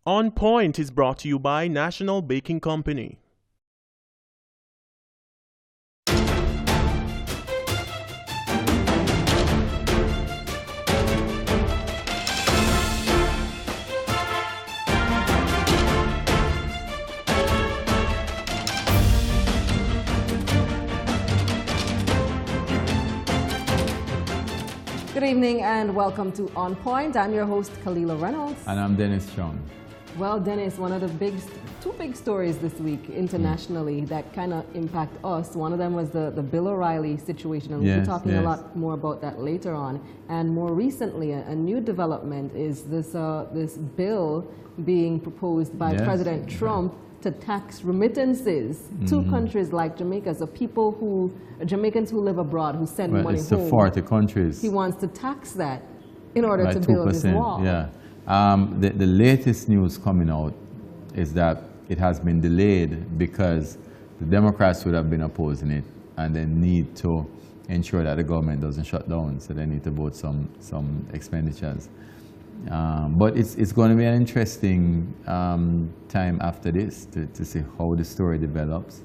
On Point is brought to you by National Baking Company. Good evening and welcome to On Point. I'm your host, Kalila Reynolds. And I'm Dennis Chung. Well, Dennis, one of the two big stories this week internationally that kind of impact us. One of them was the Bill O'Reilly situation, and we'll be talking a lot more about that later on. And more recently, a new development is this bill being proposed by President Trump to tax remittances to countries like Jamaica. So Jamaicans who live abroad, who send money it's home. To 40 countries. He wants to tax that in order to build his wall. Yeah. The latest news coming out is that it has been delayed because the Democrats would have been opposing it, and they need to ensure that the government doesn't shut down. So they need to vote some expenditures. But it's going to be an interesting time after this to see how the story develops.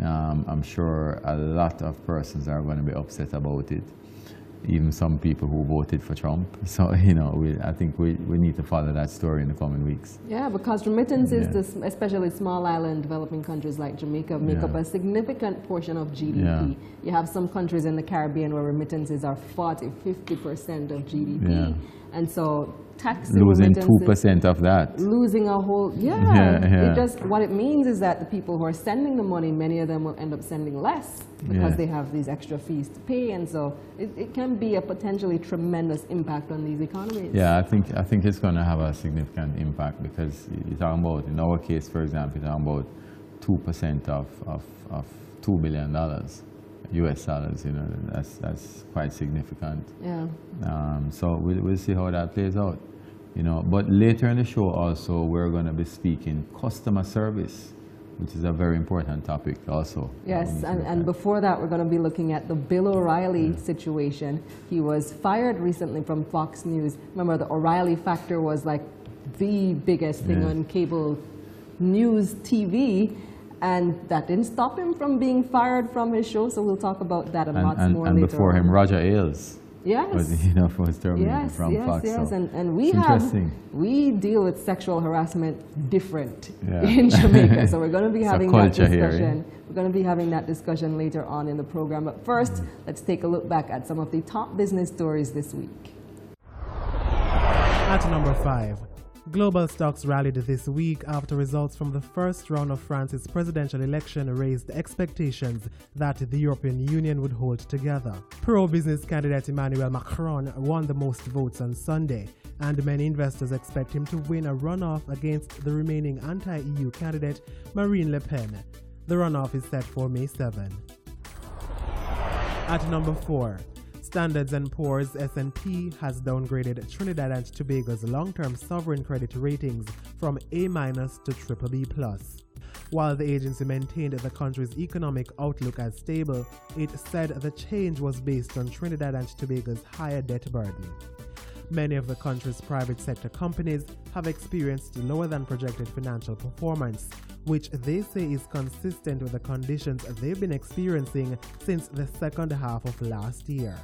I'm sure a lot of persons are going to be upset about it, even some people who voted for Trump. So, I think we need to follow that story in the coming weeks. Yeah, because remittances, especially small island developing countries like Jamaica, make up a significant portion of GDP. Yeah. You have some countries in the Caribbean where remittances are 40–50% of GDP. Yeah. And so taxing losing 2% of that. Losing a whole, what it means is that the people who are sending the money, many of them will end up sending less because they have these extra fees to pay, and so it can be a potentially tremendous impact on these economies. Yeah, I think it's going to have a significant impact because you're talking about, in our case, for example, you're talking about 2% of $2 billion. US dollars, that's quite significant. Yeah. So we'll see how that plays out, But later in the show also, we're going to be speaking customer service, which is a very important topic also. Yes, and before that, we're going to be looking at the Bill O'Reilly situation. He was fired recently from Fox News. Remember, the O'Reilly factor was like the biggest thing on cable news TV. And that didn't stop him from being fired from his show, so we'll talk about that and lots more later. And before him, Roger Ailes. Yes. Was terminated from Fox. Yes, so and we deal with sexual harassment different in Jamaica, so we're going to be having that discussion. We're going to be having that discussion later on in the program. But first, let's take a look back at some of the top business stories this week. At number 5. Global stocks rallied this week after results from the first round of France's presidential election raised expectations that the European Union would hold together. Pro-business candidate Emmanuel Macron won the most votes on Sunday, and many investors expect him to win a runoff against the remaining anti-EU candidate Marine Le Pen. The runoff is set for May 7. At number 4. Standard & Poor's S&P has downgraded Trinidad and Tobago's long-term sovereign credit ratings from A- to BBB+. While the agency maintained the country's economic outlook as stable, it said the change was based on Trinidad and Tobago's higher debt burden. Many of the country's private sector companies have experienced lower than projected financial performance, which they say is consistent with the conditions they've been experiencing since the second half of last year.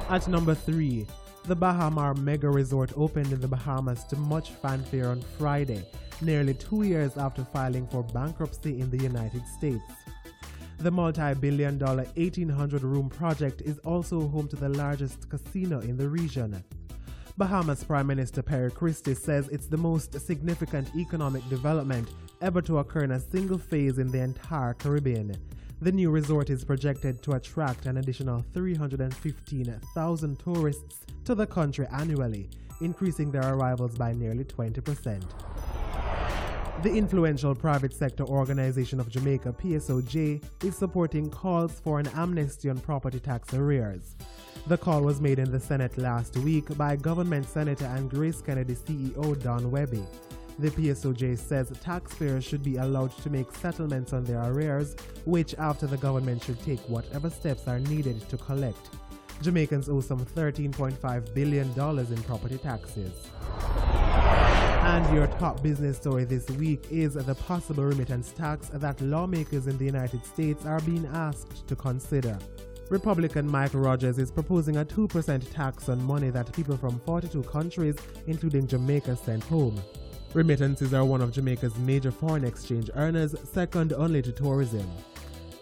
At number 3, the Bahamar Mega Resort opened in the Bahamas to much fanfare on Friday, nearly 2 years after filing for bankruptcy in the United States. The multi-billion-dollar 1,800-room project is also home to the largest casino in the region. Bahamas Prime Minister Perry Christie says it's the most significant economic development ever to occur in a single phase in the entire Caribbean. The new resort is projected to attract an additional 315,000 tourists to the country annually, increasing their arrivals by nearly 20%. The influential private sector organization of Jamaica, PSOJ, is supporting calls for an amnesty on property tax arrears. The call was made in the Senate last week by Government Senator and Grace Kennedy CEO Don Webby. The PSOJ says taxpayers should be allowed to make settlements on their arrears, which after the government should take whatever steps are needed to collect. Jamaicans owe some $13.5 billion in property taxes. And your top business story this week is the possible remittance tax that lawmakers in the United States are being asked to consider. Republican Mike Rogers is proposing a 2% tax on money that people from 42 countries, including Jamaica, sent home. Remittances are one of Jamaica's major foreign exchange earners, second only to tourism.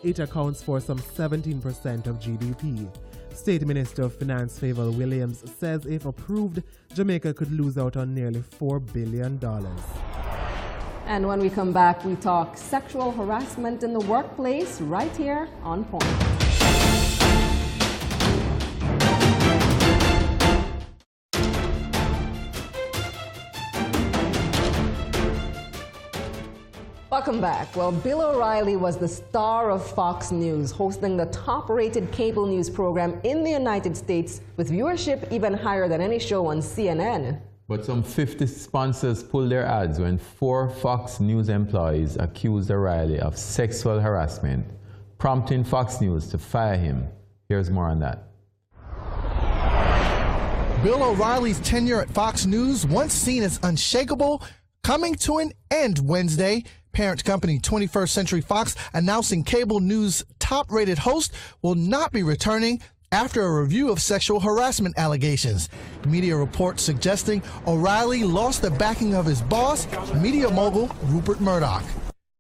It accounts for some 17% of GDP. State Minister of Finance Favour Williams says if approved, Jamaica could lose out on nearly $4 billion. And when we come back, we talk sexual harassment in the workplace right here on Point. Welcome back. Well, Bill O'Reilly was the star of Fox News, hosting the top-rated cable news program in the United States, with viewership even higher than any show on CNN. But some 50 sponsors pulled their ads when 4 Fox News employees accused O'Reilly of sexual harassment, prompting Fox News to fire him. Here's more on that. Bill O'Reilly's tenure at Fox News, once seen as unshakable, coming to an end Wednesday. Parent company 21st Century Fox announcing cable news top-rated host will not be returning after a review of sexual harassment allegations. Media reports suggesting O'Reilly lost the backing of his boss, media mogul Rupert Murdoch.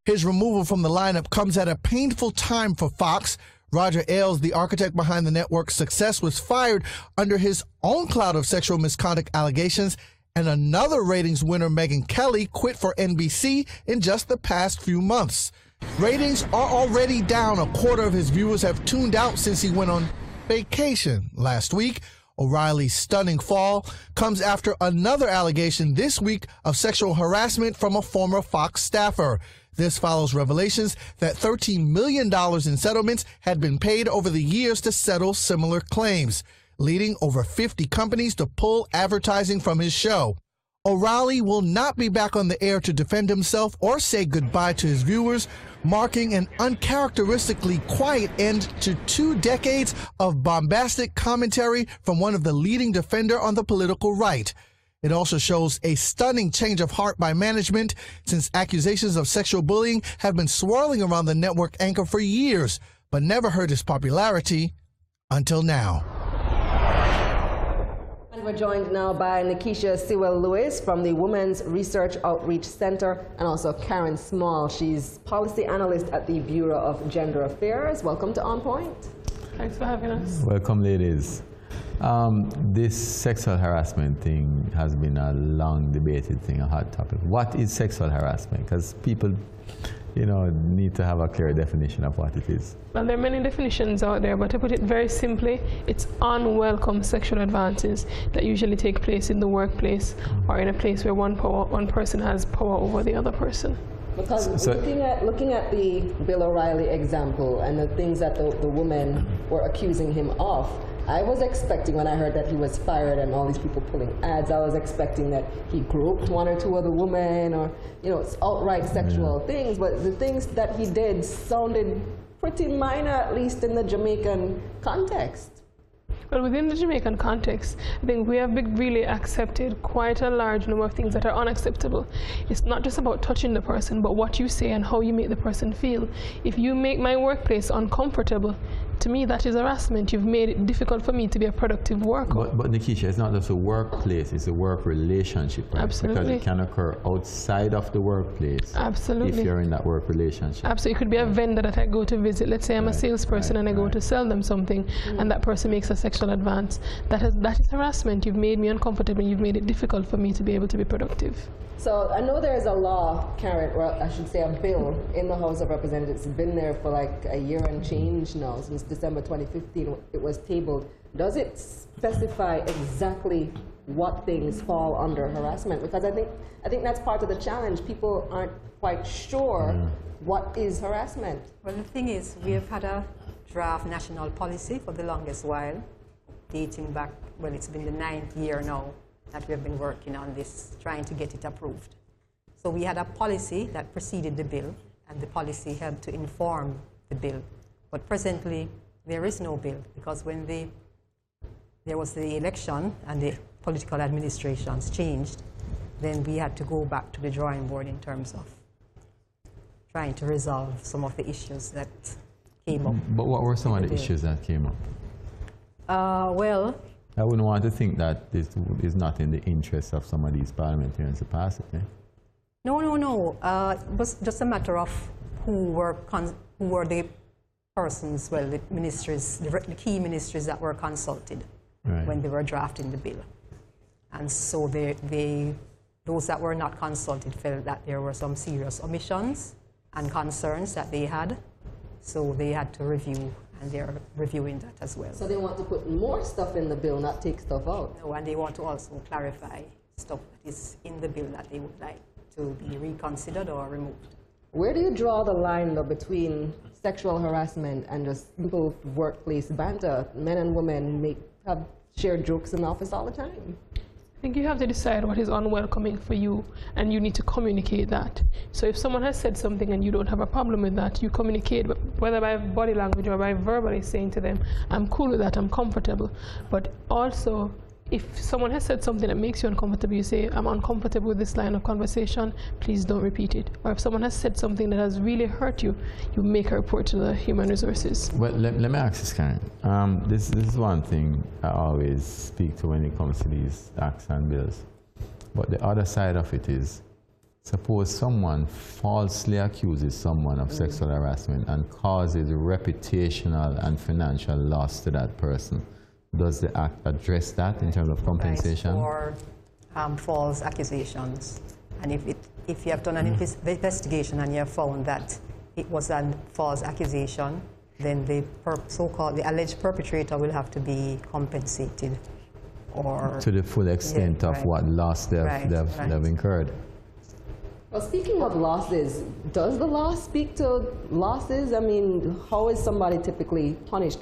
His removal from the lineup comes at a painful time for Fox. Roger Ailes, the architect behind the network's success, was fired under his own cloud of sexual misconduct allegations, and another ratings winner, Megyn Kelly, quit for NBC in just the past few months. Ratings are already down. A quarter of his viewers have tuned out since he went on vacation last week. O'Reilly's stunning fall comes after another allegation this week of sexual harassment from a former Fox staffer. This follows revelations that $13 million in settlements had been paid over the years to settle similar claims, leading over 50 companies to pull advertising from his show. O'Reilly will not be back on the air to defend himself or say goodbye to his viewers, marking an uncharacteristically quiet end to 2 decades of bombastic commentary from one of the leading defender on the political right. It also shows a stunning change of heart by management, since accusations of sexual bullying have been swirling around the network anchor for years, but never hurt his popularity until now. And we're joined now by Nikisha Sewell-Lewis from the Women's Research Outreach Center, and also Karen Small. She's policy analyst at the Bureau of Gender Affairs. Welcome to On Point. Thanks for having us. Welcome, ladies. This sexual harassment thing has been a long debated thing, a hot topic. What is sexual harassment? Because people, need to have a clear definition of what it is. Well, there are many definitions out there, but to put it very simply, it's unwelcome sexual advances that usually take place in the workplace or in a place where one person has power over the other person. Because looking at the Bill O'Reilly example and the things that the women were accusing him of, I was expecting, when I heard that he was fired and all these people pulling ads, I was expecting that he groped 1 or 2 other women, or outright sexual things. But the things that he did sounded pretty minor, at least in the Jamaican context. Well, within the Jamaican context, I think we have really accepted quite a large number of things that are unacceptable. It's not just about touching the person, but what you say and how you make the person feel. If you make my workplace uncomfortable, to me, that is harassment. You've made it difficult for me to be a productive worker. But Nikisha, it's not just a workplace, it's a work relationship, right? Absolutely. Because it can occur outside of the workplace. Absolutely. If you're in that work relationship. Absolutely. It could be a vendor that I go to visit. Let's say I'm a salesperson and I go to sell them something, and that person makes a sexual advance. That is harassment. You've made me uncomfortable, and you've made it difficult for me to be able to be productive. So I know there's a law, Karen, or I should say a bill in the House of Representatives. It's been there for like a year and change now, since December 2015 it was tabled. Does it specify exactly what things fall under harassment? Because I think that's part of the challenge. People aren't quite sure what is harassment. Well, the thing is, we have had a draft national policy for the longest while, dating back, well, it's been the 9th year now that we have been working on this, trying to get it approved. So we had a policy that preceded the bill, and the policy helped to inform the bill. But presently, there is no bill, because when there was the election and the political administrations changed, then we had to go back to the drawing board in terms of trying to resolve some of the issues that came up. But what were some of the issues that came up? Well, I wouldn't want to think that this is not in the interest of some of these parliamentarians to pass it. Eh? No. It was just a matter of who were the persons, well, the ministries, the key ministries that were consulted when they were drafting the bill. And so those that were not consulted felt that there were some serious omissions and concerns that they had. So they had to review, and they're reviewing that as well. So they want to put more stuff in the bill, not take stuff out? No, and they want to also clarify stuff that is in the bill that they would like to be reconsidered or removed. Where do you draw the line, though, between sexual harassment and just simple workplace banter? Men and women have shared jokes in the office all the time. I think you have to decide what is unwelcoming for you, and you need to communicate that. So if someone has said something and you don't have a problem with that, you communicate, whether by body language or by verbally saying to them, I'm cool with that, I'm comfortable. But also, if someone has said something that makes you uncomfortable, you say, I'm uncomfortable with this line of conversation, please don't repeat it. Or if someone has said something that has really hurt you, you make a report to the human resources. Well, let me ask this, Karen. This is one thing I always speak to when it comes to these acts and bills. But the other side of it is, suppose someone falsely accuses someone of sexual harassment and causes reputational and financial loss to that person. Does the Act address that in terms of compensation? For false accusations. And if you have done an investigation and you have found that it was a false accusation, then the so-called the alleged perpetrator will have to be compensated, or to the full extent of what loss they've incurred. Well, speaking of losses, does the law speak to losses? I mean, how is somebody typically punished?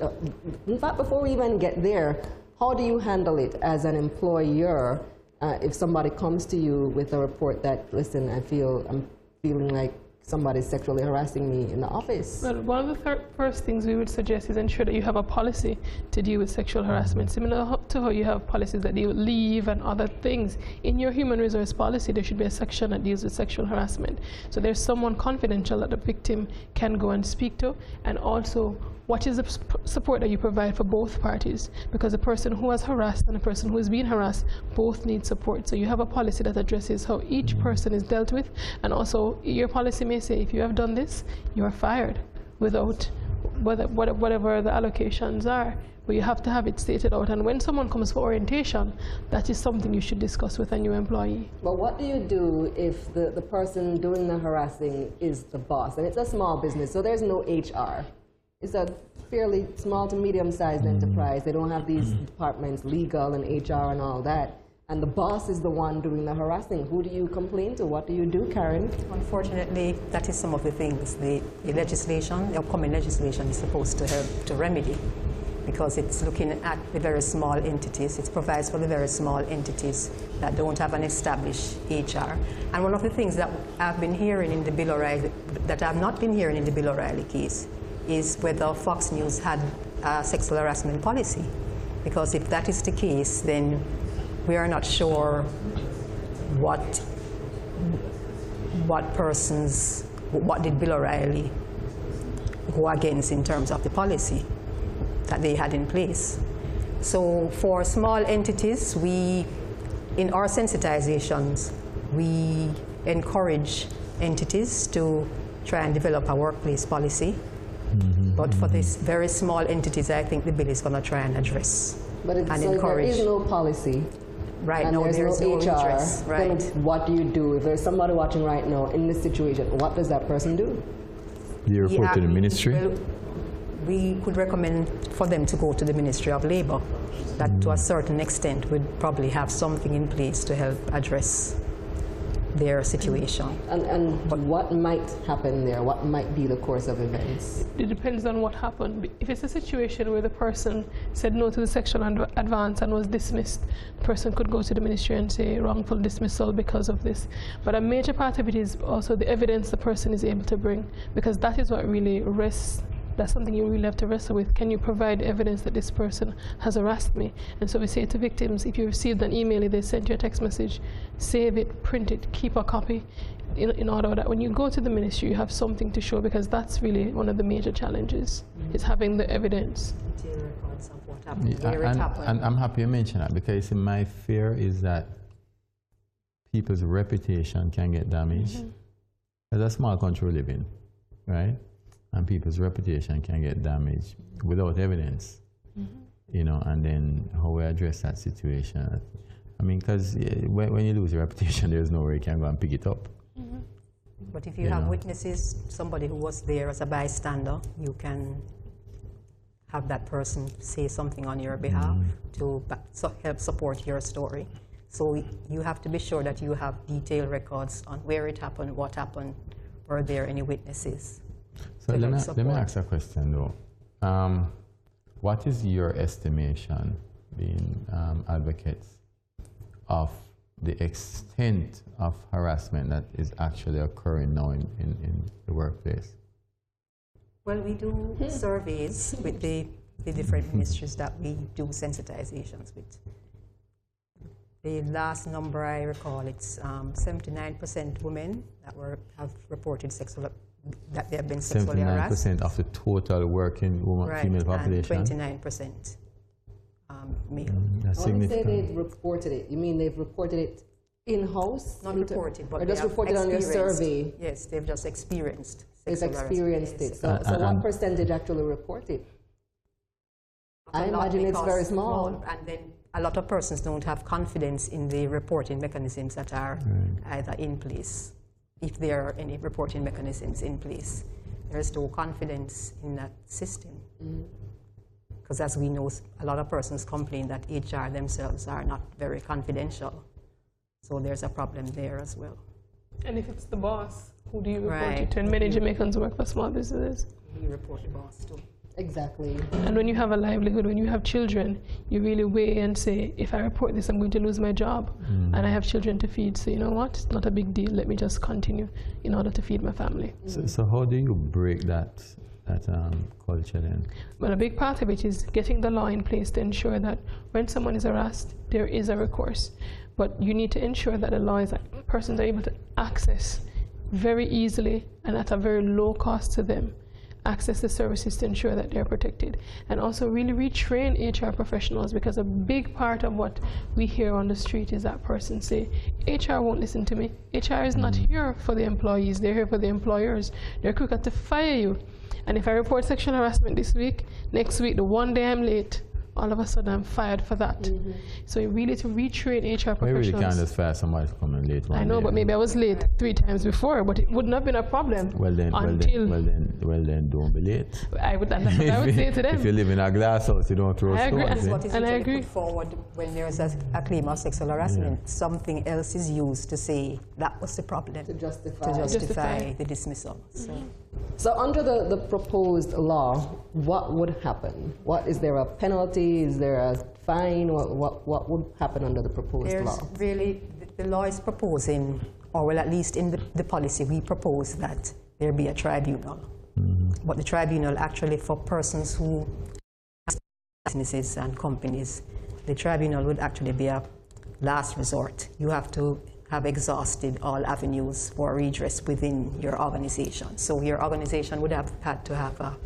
In fact, before we even get there, how do you handle it as an employer if somebody comes to you with a report that, listen, I'm feeling like somebody's sexually harassing me in the office? Well, one of the first things we would suggest is ensure that you have a policy to deal with sexual harassment, similar to how you have policies that deal with leave and other things. In your human resource policy, there should be a section that deals with sexual harassment. So there's someone confidential that the victim can go and speak to, and also what is the support that you provide for both parties? Because the person who was harassed and the person who is being harassed both need support. So you have a policy that addresses how each person is dealt with, and also your policy may say, if you have done this, you are fired without whatever the allocations are. But you have to have it stated out. And when someone comes for orientation, that is something you should discuss with a new employee. But what do you do if the person doing the harassing is the boss? And it's a small business, so there's no HR. It's a fairly small to medium-sized enterprise. They don't have these departments, legal and HR and all that. And the boss is the one doing the harassing. Who do you complain to? What do you do, Karen? Unfortunately, that is some of the things the legislation, the upcoming legislation is supposed to help to remedy, because it's looking at the very small entities. It provides for the very small entities that don't have an established HR. And one of the things that I've been hearing in the Bill O'Reilly, that I've not been hearing in the Bill O'Reilly case, is whether Fox News had a sexual harassment policy. Because if that is the case, then we are not sure what did Bill O'Reilly go against in terms of the policy that they had in place. So for small entities, in our sensitizations, we encourage entities to try and develop a workplace policy. But for these very small entities, I think the bill is going to try and address and encourage. There is no policy. Right, and there's no HR. Right. Then what do you do? If there's somebody watching right now in this situation, what does that person do? Do you report to the ministry? Well, we could recommend for them to go to the Ministry of Labour. That to a certain extent would probably have something in place to help address their situation. But what might happen there? What might be the course of events? It depends on what happened. If it's a situation where the person said no to the sexual advance and was dismissed, the person could go to the ministry and say wrongful dismissal because of this. But a major part of it is also the evidence the person is able to bring, because that is what really rests that's something you really have to wrestle with. Can you provide evidence that this person has harassed me? And so we say to victims, if you received an email, if they sent you a text message, save it, print it, keep a copy, in order that when you go to the ministry, you have something to show, because that's really one of the major challenges, is having the evidence. And I'm happy you mentioned that, because my fear is that people's reputation can get damaged. There's a small country we live in, right? And people's reputation can get damaged without evidence, you know, and then how we address that situation. I mean, because when you lose your reputation, there's nowhere you can go and pick it up. But if you have witnesses, somebody who was there as a bystander, you can have that person say something on your behalf to help support your story. So you have to be sure that you have detailed records on where it happened, what happened, were there any witnesses. So let me ask a question though. What is your estimation, being advocates, of the extent of harassment that is actually occurring now in the workplace? Well, we do surveys with the different ministries that we do sensitizations with. The last number I recall, it's 79% women that have reported that they have been sexually harassed. 79% of the total working woman, female population? And 29% male. When you say they've reported it, you mean they've reported it in-house? Not reported, but or just reported on your survey? Yes, they've just experienced They've experienced it. So what percentage actually report it? I imagine it's very small. And then a lot of persons don't have confidence in the reporting mechanisms that are either in place. If there are any reporting mechanisms in place, there's no confidence in that system. Because as we know, a lot of persons complain that HR themselves are not very confidential. So there's a problem there as well. And if it's the boss, who do you report it to? And many Jamaicans work for small businesses. We report the boss too. Exactly. And when you have a livelihood, when you have children, you really weigh and say, if I report this, I'm going to lose my job. And I have children to feed. So you know what? It's not a big deal. Let me just continue in order to feed my family. So how do you break that culture then? Well, a big part of it is getting the law in place to ensure that when someone is harassed, there is a recourse. But you need to ensure that the law is that persons are able to access very easily and at a very low cost to them, access the services to ensure that they're protected. And also really retrain HR professionals, because a big part of what we hear on the street is that person say, HR won't listen to me. HR is not here for the employees, they're here for the employers. They're quicker to fire you. And if I report sexual harassment this week, next week, the one day I'm late, all of a sudden I'm fired for that. So you really to retrain HR professionals. Maybe you can't just fire somebody for coming late one I know, day. but maybe I was late 3 times before, but it wouldn't have been a problem. Well then, don't be late. That's what I would say to them. If you live in a glass house, you don't throw stones. That's what is usually put forward when there's a claim of sexual harassment. Something else is used to say that was the problem. To justify the dismissal. So under the proposed law, what would happen? Is there a penalty? Is there a fine? What would happen under the proposed law? Really, the law is proposing, or well, at least in the policy, we propose that there be a tribunal. But the tribunal actually for persons who businesses and companies, the tribunal would actually be a last resort. You have to have exhausted all avenues for redress within your organization. So your organization would have had to have a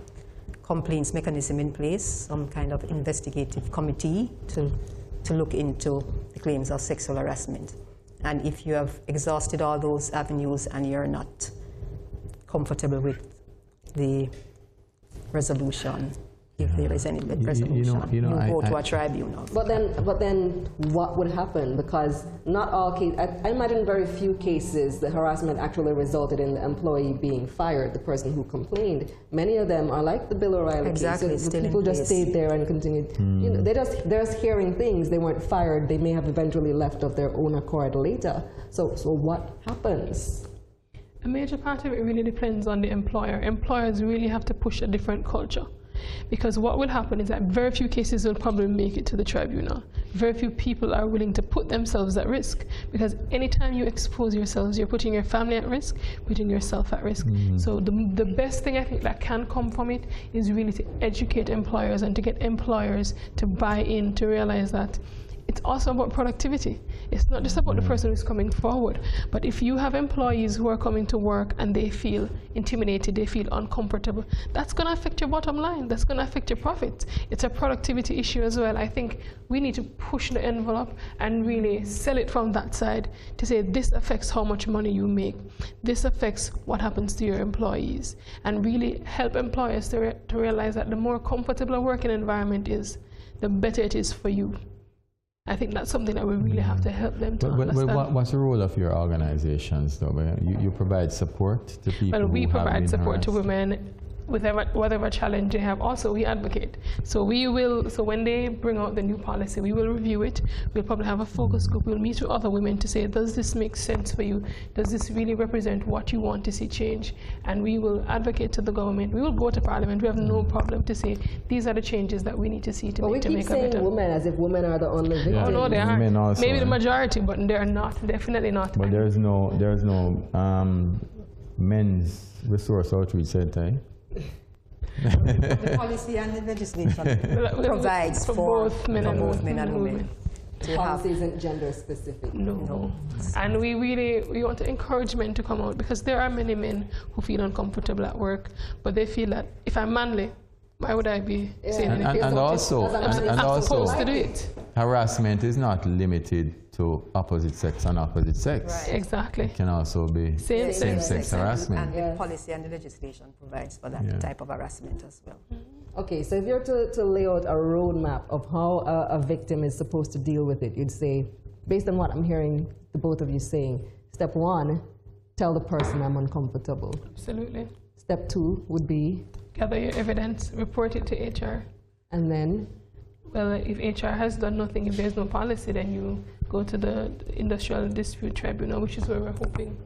complaints mechanism in place, some kind of investigative committee to look into the claims of sexual harassment. And if you have exhausted all those avenues and you're not comfortable with the resolution, if there is any resolution, you go to a tribunal. But then what would happen? Because not all cases, I imagine very few cases the harassment actually resulted in the employee being fired, the person who complained. Many of them are like the Bill O'Reilly case. So people just stayed there and continued. You know, they're just hearing things. They weren't fired. They may have eventually left of their own accord later. So what happens? A major part of it really depends on the employer. Employers really have to push a different culture. Because what will happen is that very few cases will probably make it to the tribunal. Very few people are willing to put themselves at risk, because anytime you expose yourselves, you're putting your family at risk, putting yourself at risk. So the best thing I think that can come from it is really to educate employers and to get employers to buy in, to realize that it's also about productivity. It's not just about the person who's coming forward, but if you have employees who are coming to work and they feel intimidated, they feel uncomfortable, that's going to affect your bottom line. That's going to affect your profits. It's a productivity issue as well. I think we need to push the envelope and really sell it from that side to say this affects how much money you make. This affects what happens to your employees, and really help employers to realize that the more comfortable a working environment is, the better it is for you. I think that's something that we really have to help them to understand. But what's the role of your organizations, though? You provide support to people. Well, we provide support to harassed. women with whatever challenge they have. Also, we advocate. So when they bring out the new policy, we will review it. We'll probably have a focus group. We'll meet with other women to say, does this make sense for you? Does this really represent what you want to see change? And we will advocate to the government. We will go to Parliament. We have no problem to say, these are the changes that we need to see to make a better. We keep saying women as if women are the only victims. Oh, no, they are. Men also, maybe the majority, but they're not. Definitely not. But there's no men's resource outreach center. The policy and the legislation provides for both men and women. The policy isn't gender specific. No. And we want to encourage men to come out, because there are many men who feel uncomfortable at work, but they feel that if I'm manly, why would I be saying anything? And also, I'm supposed to do it. Harassment is not limited to opposite sex and opposite sex. Right. Exactly. It can also be same-sex harassment. And the policy and the legislation provides for that type of harassment as well. Okay, so if you're to lay out a roadmap of how a victim is supposed to deal with it, you'd say, based on what I'm hearing the both of you saying, step one, tell the person I'm uncomfortable. Absolutely. Step two would be? Gather your evidence, report it to HR. And then? Well, if HR has done nothing, if there's no policy, then you go to the Industrial Dispute Tribunal, which is where we're hoping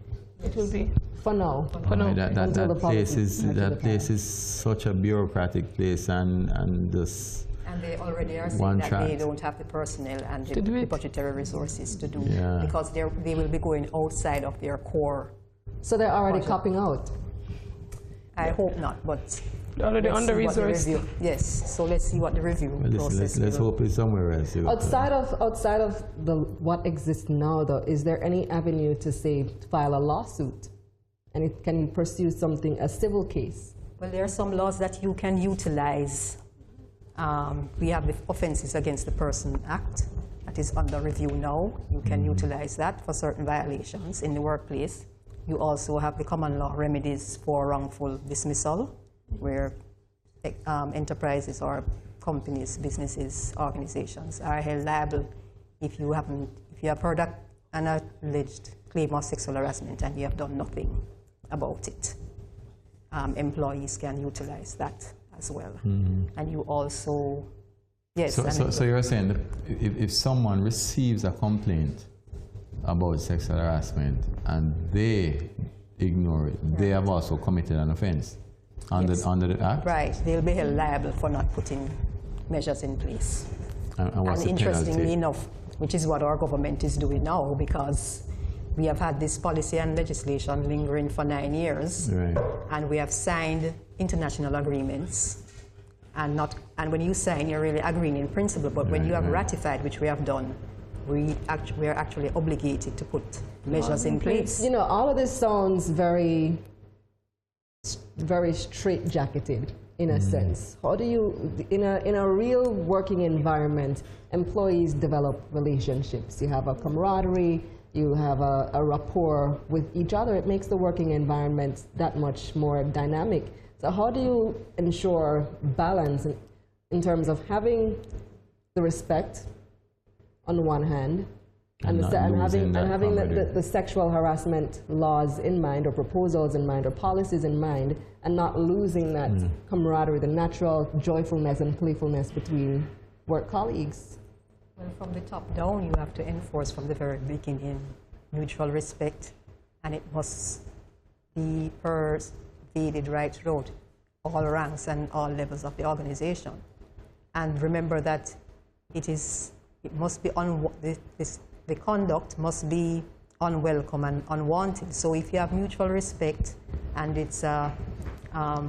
it will be. For now. For now. That place is such a bureaucratic place, and this. And they already are saying that they don't have the personnel and the budgetary resources to do it, because they will be going outside of their core. So they're already copping out? I hope not, but already under-resourced. Yes, so let's see what the review process let's hope it's somewhere else. Outside of what exists now, though, is there any avenue to, say, file a lawsuit? And can you pursue a civil case? Well, there are some laws that you can utilize. We have the Offenses Against the Person Act that is under review now. You can utilize that for certain violations in the workplace. You also have the common law remedies for wrongful dismissal, where enterprises or companies, businesses, organizations are held liable if you have heard an alleged claim of sexual harassment and you have done nothing about it. Employees can utilize that as well. And you also, yes. So you're saying that if someone receives a complaint about sexual harassment and they ignore it, they have also committed an offense under the Act? Right. They'll be held liable for not putting measures in place. And interestingly enough, which is what our government is doing now, because we have had this policy and legislation lingering for 9 years, and we have signed international agreements. And when you sign, you're really agreeing in principle, but when you have ratified, which we have done, we are actually obligated to put measures in place. You know, all of this sounds very straitjacketed in a sense. How do you, in a real working environment, employees develop relationships? You have a camaraderie, you have a rapport with each other. It makes the working environment that much more dynamic. So how do you ensure balance in terms of having the respect on one hand, and having the sexual harassment laws in mind, or proposals in mind, or policies in mind, and not losing that camaraderie, the natural joyfulness and playfulness between work colleagues? Well, from the top down, you have to enforce from the very beginning mutual respect, and it must be pervaded right throughout all ranks and all levels of the organization. And remember that it must be the conduct must be unwelcome and unwanted. So if you have mutual respect and it's a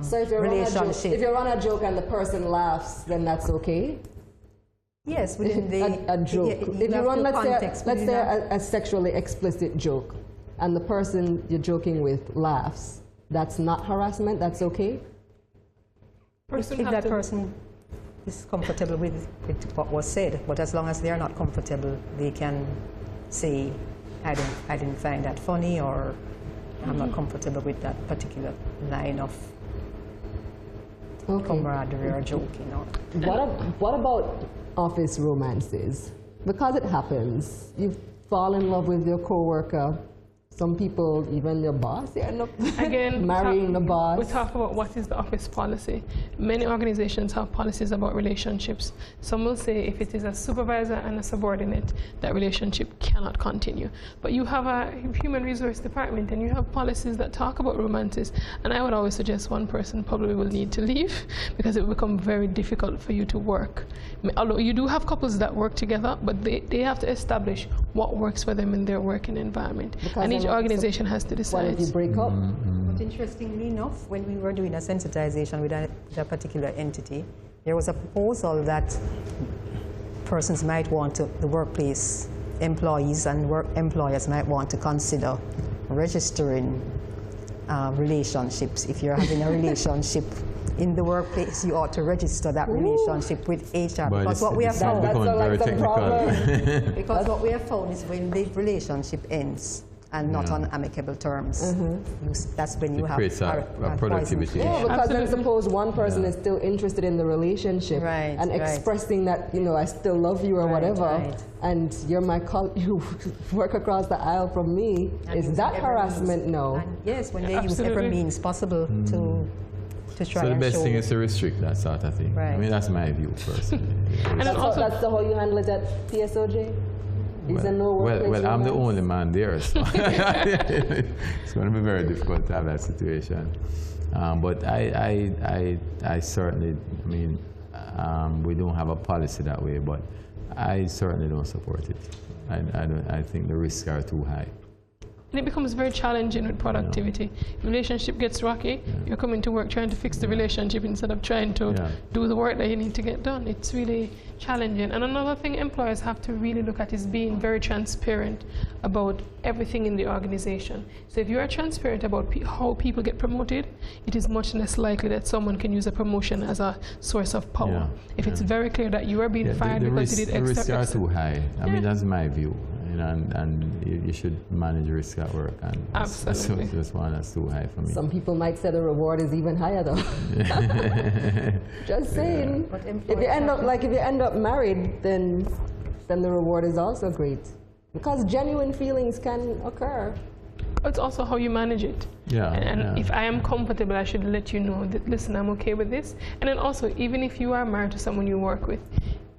so if you're on a joke and the person laughs, then that's okay? Yes, within a joke. If you run, let's say a sexually explicit joke, and the person you're joking with laughs, that's not harassment, that's okay? If that person is comfortable with what was said, but as long as they're not comfortable, they can say, I didn't find that funny, or I'm not comfortable with that particular line of camaraderie or joke, you know. What about office romances? Because it happens. You fall in love with your coworker. Some people, even your boss, they end up marrying the boss. We talk about what is the office policy. Many organizations have policies about relationships. Some will say if it is a supervisor and a subordinate, that relationship cannot continue. But you have a human resource department and you have policies that talk about romances. And I would always suggest one person probably will need to leave because it will become very difficult for you to work. Although you do have couples that work together, but they have to establish what works for them in their working environment. And each organization has to decide. What if you break up? But interestingly enough, when we were doing a sensitization with a particular entity, there was a proposal that persons might want to, the workplace employees and employers might want to consider registering relationships. If you're having a relationship in the workplace, you ought to register that relationship with HR. But because what we have found, very technical. because what we have found is when the relationship ends and not on amicable terms, that's when you have a productivity. Yeah, because then suppose one person is still interested in the relationship and expressing that, you know, I still love you or whatever, and you're my you work across the aisle from me. And is that harassment? No. Yes, when they use every means possible to try so the and best show thing is to restrict that sort of thing. Right. I mean, that's my view personally. And that's the how you handle it at PSOJ? Well, I'm the only man there, so it's going to be very difficult to have that situation. But I certainly, I mean, we don't have a policy that way, but I certainly don't support it. I think the risks are too high. And it becomes very challenging with productivity. Relationship gets rocky, you're coming to work trying to fix the relationship instead of trying to do the work that you need to get done. It's really challenging. And another thing employers have to really look at is being very transparent about everything in the organization. So if you are transparent about how people get promoted, it is much less likely that someone can use a promotion as a source of power. If it's very clear that you are being fired because you did extra. The risks are too high. I mean, that's my view. You know, and you should manage risk at work, and absolutely. This one is too high for me. Some people might say the reward is even higher, though. Just saying. If you end up married, then the reward is also great, because genuine feelings can occur. It's also how you manage it. And if I am comfortable, I should let you know that, listen, I'm okay with this. And then also, even if you are married to someone you work with,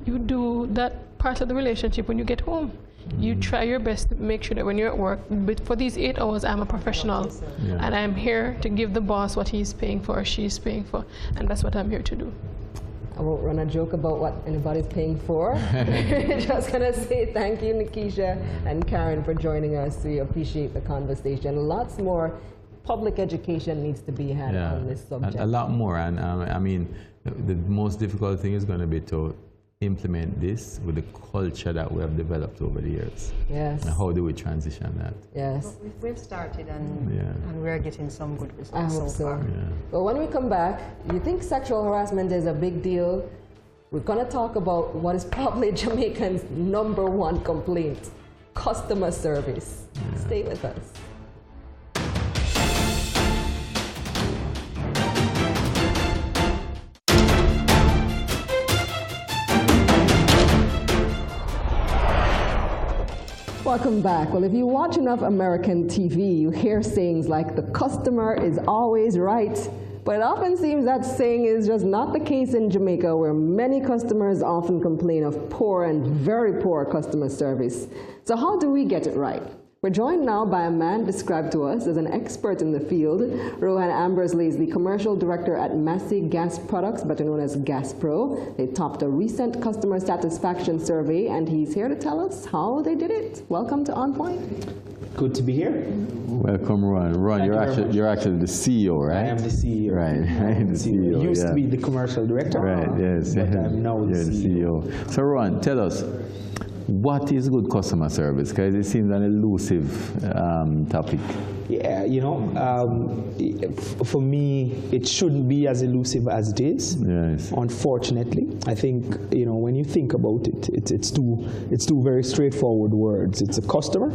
you do that part of the relationship when you get home. You try your best to make sure that when you're at work, but for these 8 hours, I'm a professional, and I'm here to give the boss what he's paying for or she's paying for, and that's what I'm here to do. I won't run a joke about what anybody's paying for. Just gonna say thank you, Nikisha and Karen, for joining us. We appreciate the conversation. Lots more public education needs to be had on this subject. A lot more, and I mean, the most difficult thing is going to be to implement this with the culture that we have developed over the years. Yes. And how do we transition that? Yes. Well, we've started and we're getting some good results. I hope so. Far. But when we come back, you think sexual harassment is a big deal? We're going to talk about what is probably Jamaican's #1 complaint: customer service. Stay with us. Welcome back. Well, if you watch enough American TV, you hear sayings like the customer is always right. But it often seems that saying is just not the case in Jamaica, where many customers often complain of poor and very poor customer service. So how do we get it right? We're joined now by a man described to us as an expert in the field. Rohan Ambersley is the commercial director at Massey Gas Products, better known as GasPro. They topped a recent customer satisfaction survey, and he's here to tell us how they did it. Welcome to On Point. Good to be here. Welcome, Ron. Ron, you're actually the CEO, right? I am the CEO. Right, the CEO. Used to be the commercial director. Right, yes. But I'm now the CEO. So, Ron, tell us, what is good customer service? Because it seems an elusive topic. Yeah, you know, for me, it shouldn't be as elusive as it is. Yes. Unfortunately, I think, you know, when you think about it, it's two very straightforward words. It's a customer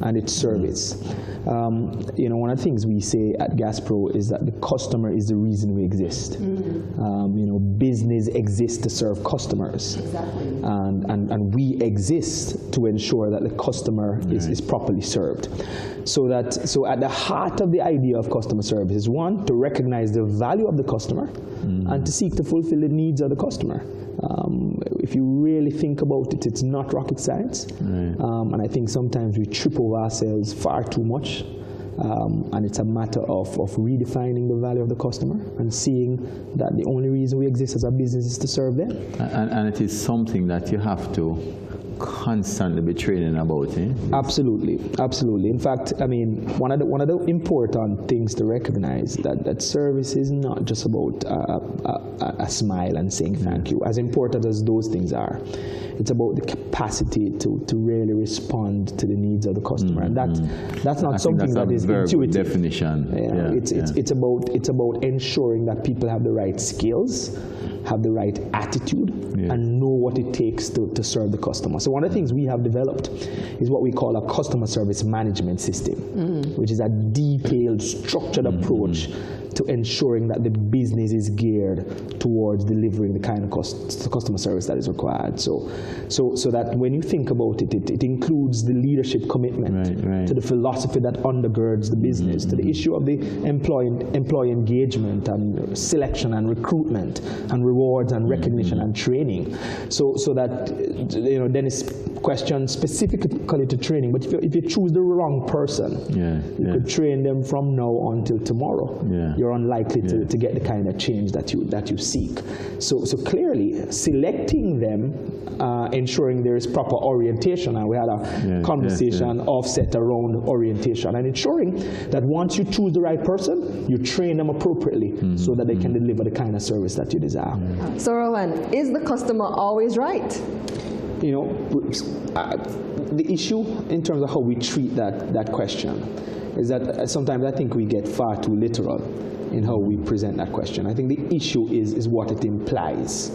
and it's service. You know, one of the things we say at GasPro is that the customer is the reason we exist. You know, business exists to serve customers. Exactly. And we exist to ensure that the customer is properly served. So at the heart of the idea of customer service is, one, to recognize the value of the customer and to seek to fulfill the needs of the customer. If you really think about it, it's not rocket science. And I think sometimes we trip over ourselves far too much. And it's a matter of redefining the value of the customer and seeing that the only reason we exist as a business is to serve them. And it is something that you have to constantly be training about, eh? Absolutely, absolutely. In fact, I mean, one of the important things to recognize that service is not just about a smile and saying thank you. As important as those things are, it's about the capacity to really respond to the needs of the customer, and that's not something that is intuitive. Definition. It's about ensuring that people have the right skills, have the right attitude, and know what it takes to serve the customer. So one of the things we have developed is what we call a customer service management system, which is a detailed, structured approach to ensuring that the business is geared towards delivering the kind of customer service that is required. So that when you think about it, it includes the leadership commitment to the philosophy that undergirds the business, to the issue of the employee engagement and selection and recruitment and rewards and recognition and training. So that, you know, then it's questioned specifically to training. But if you choose the wrong person, you could train them from now until tomorrow. You're unlikely to get the kind of change that you seek. So clearly, selecting them, ensuring there is proper orientation, and we had a conversation offset around orientation, and ensuring that once you choose the right person, you train them appropriately so that they can deliver the kind of service that you desire. So Rohan, is the customer always right? You know, the issue in terms of how we treat that question is that sometimes I think we get far too literal in how we present that question. I think the issue is what it implies.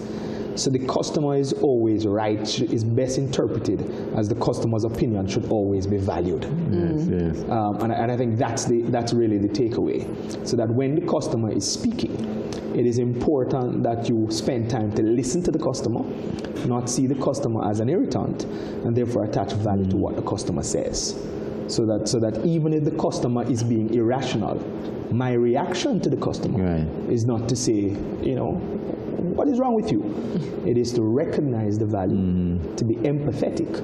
So the customer is always right is best interpreted as the customer's opinion should always be valued. And I think that's really the takeaway. So that when the customer is speaking, it is important that you spend time to listen to the customer, not see the customer as an irritant, and therefore attach value to what the customer says. So that even if the customer is being irrational, my reaction to the customer is not to say, you know, what is wrong with you? It is to recognize the value, to be empathetic,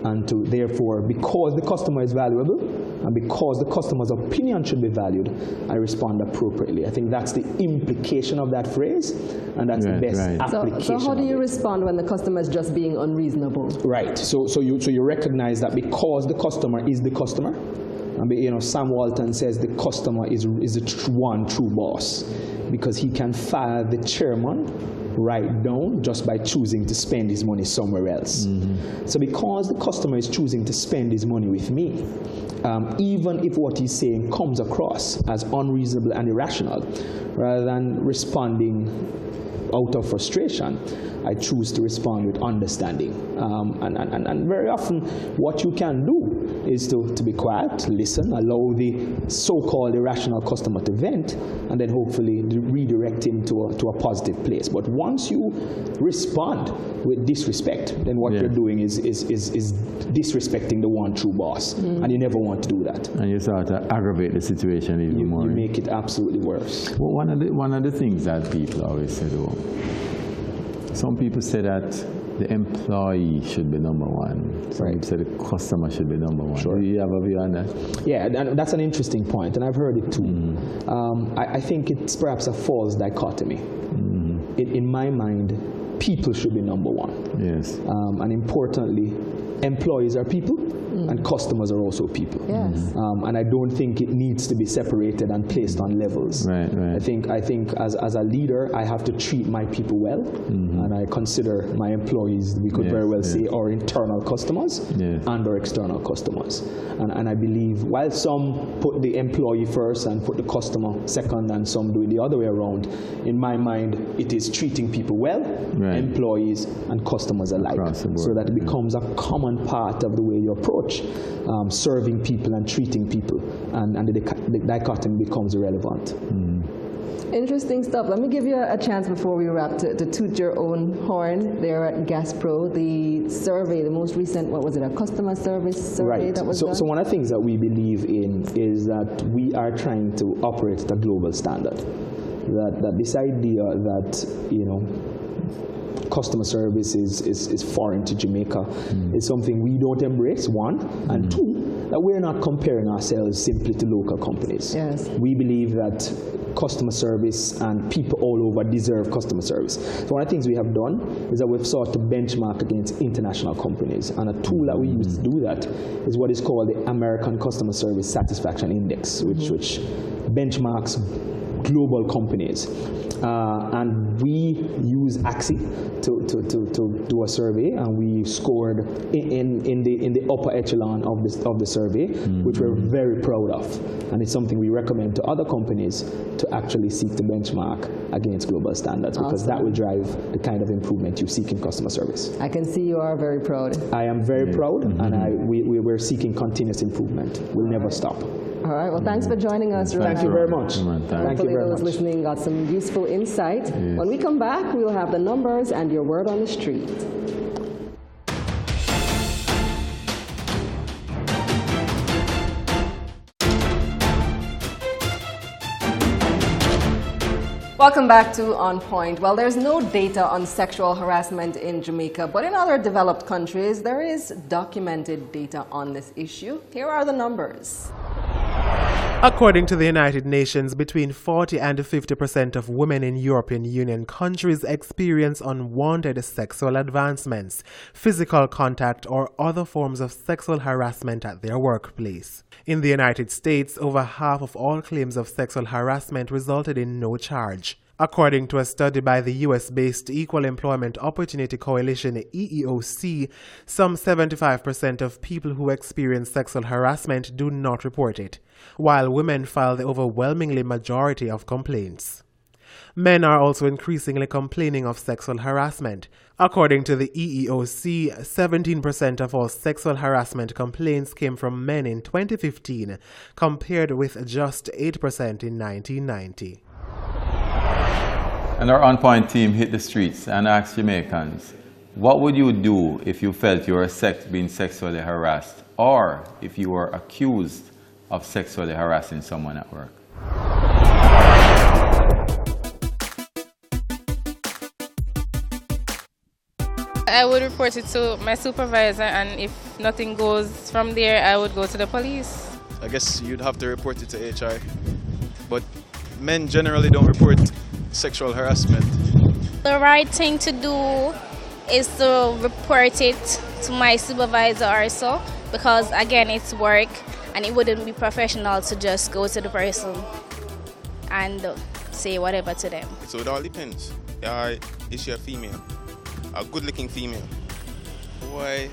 and to therefore, because the customer is valuable, and because the customer's opinion should be valued, I respond appropriately. I think that's the implication of that phrase, and that's the best application. So how do you respond when the customer is just being unreasonable? Right. So you recognize that because the customer is the customer. I mean, you know, Sam Walton says the customer is the one true boss, because he can fire the chairman right down just by choosing to spend his money somewhere else. So because the customer is choosing to spend his money with me, even if what he's saying comes across as unreasonable and irrational, rather than responding out of frustration, I choose to respond with understanding. And very often what you can do is to be quiet, listen, allow the so-called irrational customer to vent, and then hopefully redirect him to a positive place. But once you respond with disrespect, then what you're doing is disrespecting the one true boss, and you never want to do that. And you start to aggravate the situation even more. You make it absolutely worse. Well, one of the things that people always say, though, some people say that the employee should be number one. So Right. you said the customer should be number one. Sure. Do you have a view on that? Yeah, and that's an interesting point, and I've heard it too. I think it's perhaps a false dichotomy. In my mind, people should be number one. Yes. And importantly, employees are people, and customers are also people. Yes. And I don't think it needs to be separated and placed on levels. Right, right. I think as a leader, I have to treat my people well, and I consider my employees, we could Yes, very well yes. say, our internal customers Yes. and our external customers. And I believe while some put the employee first and put the customer second, and some do it the other way around, in my mind, it is treating people well, Right. employees and customers alike, Across the board, so that it yeah. becomes a common part of the way you approach serving people and treating people, and the dichotomy becomes irrelevant. Interesting stuff. Let me give you a chance before we wrap to toot your own horn there at GasPro. The survey, the most recent, what was it, a customer service survey Right. that was done? So one of the things that we believe in is that we are trying to operate at a global standard. That this idea that, you know, customer service is foreign to Jamaica is something we don't embrace, one, and two, that we're not comparing ourselves simply to local companies. Yes. We believe that customer service and people all over deserve customer service. So one of the things we have done is that we've sought to benchmark against international companies, and a tool that we use to do that is what is called the American Customer Service Satisfaction Index, which benchmarks global companies. And we use AXI to do a survey, and we scored in the upper echelon of the survey, which we're very proud of. And it's something we recommend to other companies to actually seek to benchmark against global standards, because that will drive the kind of improvement you seek in customer service. I can see you are very proud. I am very proud, and we're seeking continuous improvement. We'll never stop. All right, well, thanks for joining us, Thank you very much. Thank you. Thank you Hopefully very those much. listening got some useful insight. When we come back, we'll have the numbers and your word on the street. Welcome back to On Point. Well, there's no data on sexual harassment in Jamaica, but in other developed countries, there is documented data on this issue. Here are the numbers. According to the United Nations, between 40 and 50% of women in European Union countries experience unwanted sexual advancements, physical contact, or other forms of sexual harassment at their workplace. In the United States, over half of all claims of sexual harassment resulted in no charge. According to a study by the US-based Equal Employment Opportunity Coalition, EEOC, some 75% of people who experience sexual harassment do not report it, while women file the overwhelmingly majority of complaints. Men are also increasingly complaining of sexual harassment. According to the EEOC, 17% of all sexual harassment complaints came from men in 2015, compared with just 8% in 1990. And our On Point team hit the streets and asked Jamaicans, what would you do if you felt you were being sexually harassed, or if you were accused of sexually harassing someone at work? I would report it to my supervisor, and if nothing goes from there, I would go to the police. I guess you'd have to report it to HR. But men generally don't report sexual harassment. The right thing to do is to report it to my supervisor or so, because again, it's work and it wouldn't be professional to just go to the person and say whatever to them. So it all depends. Is she a female? A good-looking female? Why?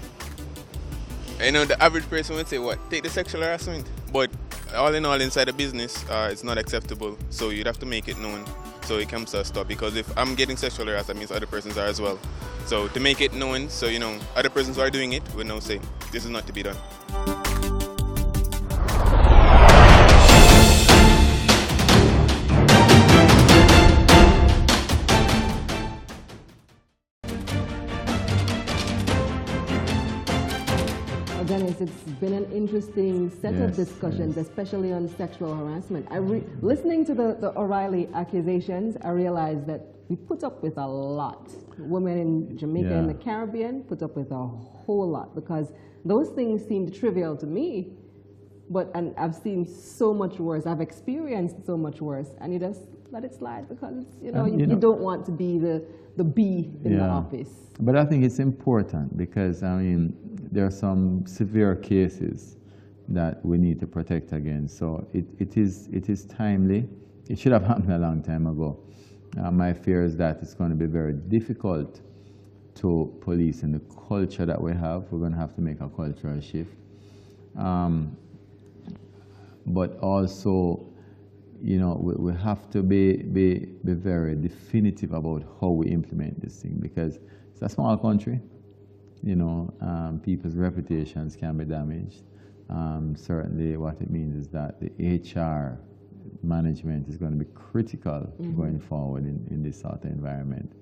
You know, the average person would say, what? Take the sexual harassment. But all in all, inside the business, it's not acceptable. So you'd have to make it known so it comes to a stop. Because if I'm getting sexual harassed, that means other persons are as well. So to make it known, so you know, other persons who are doing it will now say, this is not to be done. Dennis, it's been an interesting set of discussions, especially on sexual harassment. Listening to the O'Reilly accusations, I realized that we put up with a lot. Women in Jamaica and the Caribbean put up with a whole lot because those things seemed trivial to me, and I've seen so much worse. I've experienced so much worse, and you just let it slide because you don't want to be the bee in the office. But I think it's important because I mean there are some severe cases that we need to protect against. So it is timely. It should have happened a long time ago. My fear is that it's going to be very difficult to police in the culture that we have. We're going to have to make a cultural shift. But also, we have to be very definitive about how we implement this thing because it's a small country. People's reputations can be damaged. Certainly what it means is that the HR management is going to be critical going forward in this sort of environment.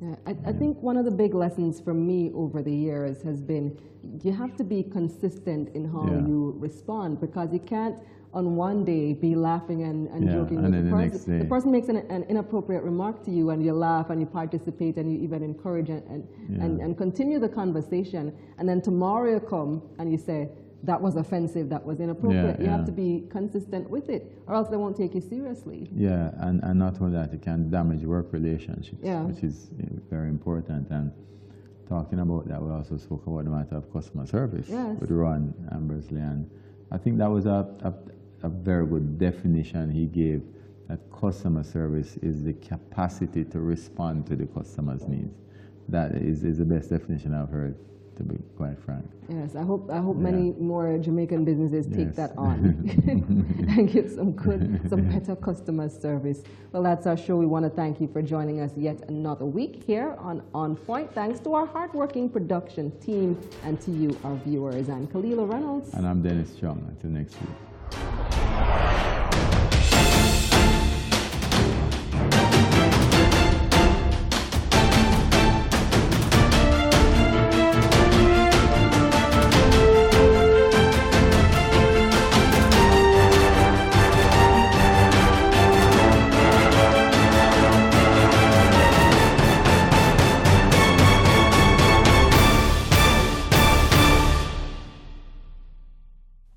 Yeah, I think one of the big lessons for me over the years has been you have to be consistent in how you respond because you can't on one day be laughing and joking with the person. The person makes an inappropriate remark to you and you laugh and you participate and you even encourage and continue the conversation, and then tomorrow you come and you say, that was offensive, that was inappropriate. You have to be consistent with it, or else they won't take you seriously. Yeah, and not only that, it can damage work relationships, which is very important. And talking about that, we also spoke about the matter of customer service with Ron Ambersley, and I think that was a very good definition he gave, that customer service is the capacity to respond to the customer's needs. That is the best definition I've heard, to be quite frank. Yes, I hope many more Jamaican businesses take that on and get some better customer service. Well, that's our show. We want to thank you for joining us yet another week here on Point. Thanks to our hardworking production team and to you, our viewers. I'm Kalila Reynolds. And I'm Dennis Chung. Until next week.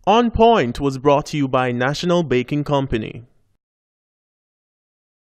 On Point was brought to you by National Baking Company.